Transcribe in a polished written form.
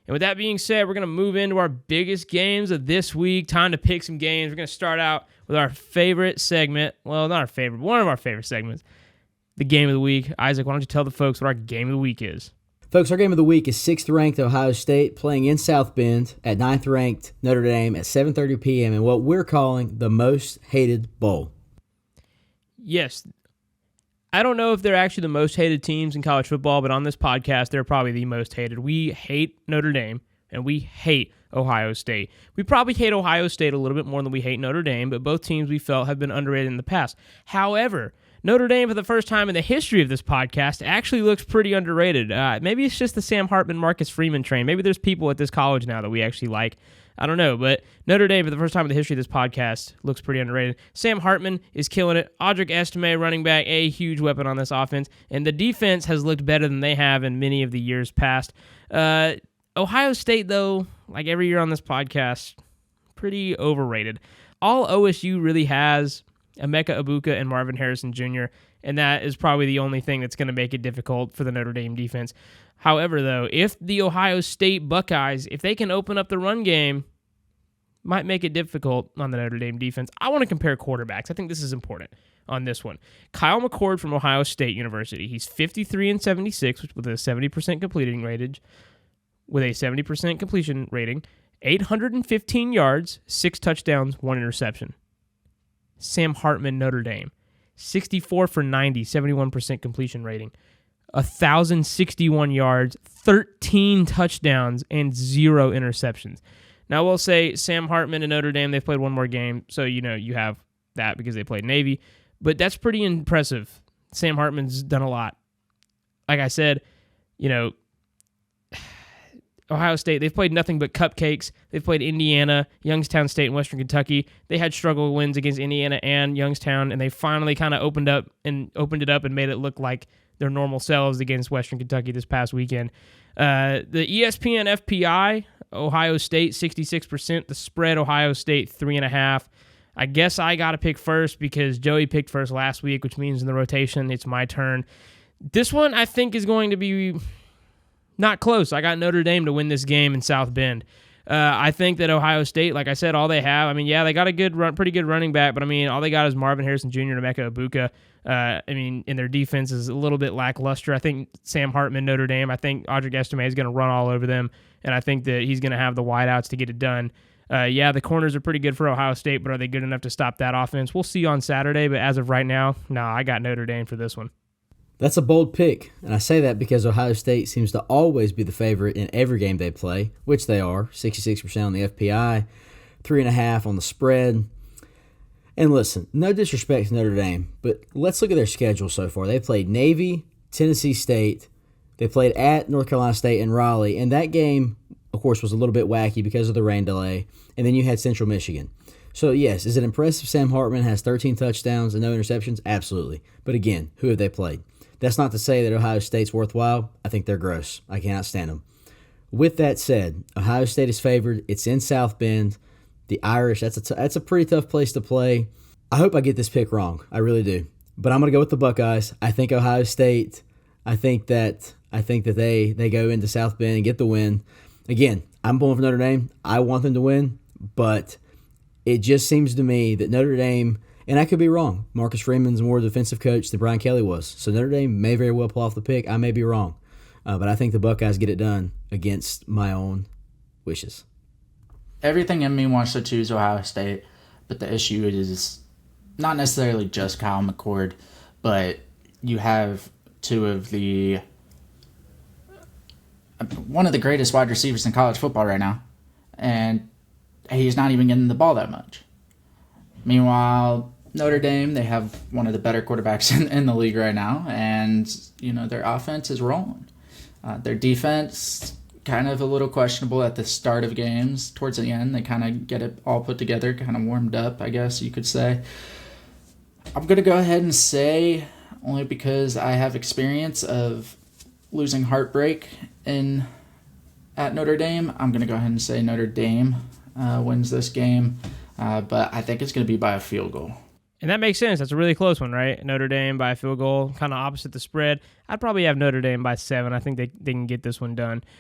And with that being said, we're going to move into our biggest games of this week. Time to pick some games. We're going to start out with our favorite segment. Well, not our favorite, but one of our favorite segments, the game of the week. Isaac, why don't you tell the folks what our game of the week is? Folks, our game of the week is 6th-ranked Ohio State playing in South Bend at 9th-ranked Notre Dame at 7:30 p.m. in what we're calling the most hated bowl. Yes. I don't know if they're actually the most hated teams in college football, but on this podcast, they're probably the most hated. We hate Notre Dame, and we hate Ohio State. We probably hate Ohio State a little bit more than we hate Notre Dame, but both teams we felt have been underrated in the past. However, Notre Dame, for the first time in the history of this podcast, actually looks pretty underrated. Maybe it's just the Sam Hartman, Marcus Freeman train. Maybe there's people at this college now that we actually like. I don't know, but Notre Dame, for the first time in the history of this podcast, looks pretty underrated. Sam Hartman is killing it. Audric Estime, running back, a huge weapon on this offense. And the defense has looked better than they have in many of the years past. Ohio State, though, like every year on this podcast, pretty overrated. All OSU really has Emeka Egbuka and Marvin Harrison Jr., and that is probably the only thing that's going to make it difficult for the Notre Dame defense. However, though, if the Ohio State Buckeyes, if they can open up the run game, might make it difficult on the Notre Dame defense. I want to compare quarterbacks. I think this is important on this one. Kyle McCord from Ohio State University. He's 53-76 with a 70% completing rating, with a 70% completion rating, 815 yards, 6 touchdowns, 1 interception. Sam Hartman, Notre Dame, 64 for 90, 71% completion rating, 1,061 yards, 13 touchdowns, and 0 interceptions. Now, we'll say Sam Hartman and Notre Dame, they've played one more game, so you have that because they played Navy, but that's pretty impressive. Sam Hartman's done a lot. Like I said, Ohio State, they've played nothing but cupcakes. They've played Indiana, Youngstown State, and Western Kentucky. They had struggle wins against Indiana and Youngstown, and they finally kind of opened it up and made it look like their normal selves against Western Kentucky this past weekend. The ESPN FPI, Ohio State 66%. The spread, Ohio State 3.5. I guess I got to pick first because Joey picked first last week, which means in the rotation it's my turn. This one I think is going to be not close. I got Notre Dame to win this game in South Bend. I think that Ohio State, like I said, all they have, they got a pretty good running back, but all they got is Marvin Harrison Jr. and Emeka Egbuka. And their defense is a little bit lackluster. I think Sam Hartman, Notre Dame, I think Audric Estime is going to run all over them, and I think that he's going to have the wideouts to get it done. The corners are pretty good for Ohio State, but are they good enough to stop that offense? We'll see on Saturday, but as of right now, I got Notre Dame for this one. That's a bold pick, and I say that because Ohio State seems to always be the favorite in every game they play, which they are, 66% on the FPI, 3.5 on the spread. And listen, no disrespect to Notre Dame, but let's look at their schedule so far. They played Navy, Tennessee State, they played at North Carolina State and Raleigh, and that game, of course, was a little bit wacky because of the rain delay, and then you had Central Michigan. So, yes, is it impressive Sam Hartman has 13 touchdowns and no interceptions? Absolutely. But again, who have they played? That's not to say that Ohio State's worthwhile. I think they're gross. I cannot stand them. With that said, Ohio State is favored. It's in South Bend. The Irish, that's a pretty tough place to play. I hope I get this pick wrong. I really do. But I'm going to go with the Buckeyes. I think Ohio State, I think that they go into South Bend and get the win. Again, I'm pulling for Notre Dame. I want them to win, but it just seems to me that Notre Dame, and I could be wrong, Marcus Freeman's more defensive coach than Brian Kelly was. So Notre Dame may very well pull off the pick. I may be wrong. But I think the Buckeyes get it done against my own wishes. Everything in me wants to choose Ohio State, but the issue is not necessarily just Kyle McCord, but you have one of the greatest wide receivers in college football right now, and he's not even getting the ball that much. Meanwhile, Notre Dame, they have one of the better quarterbacks in the league right now, and their offense is rolling. Their defense, kind of a little questionable at the start of games. Towards the end, they kind of get it all put together, kind of warmed up, I guess you could say. I'm going to go ahead and say, only because I have experience of losing heartbreak at Notre Dame, I'm going to go ahead and say Notre Dame wins this game, but I think it's going to be by a field goal. And that makes sense. That's a really close one, right? Notre Dame by a field goal, kind of opposite the spread. I'd probably have Notre Dame by 7. I think they can get this one done.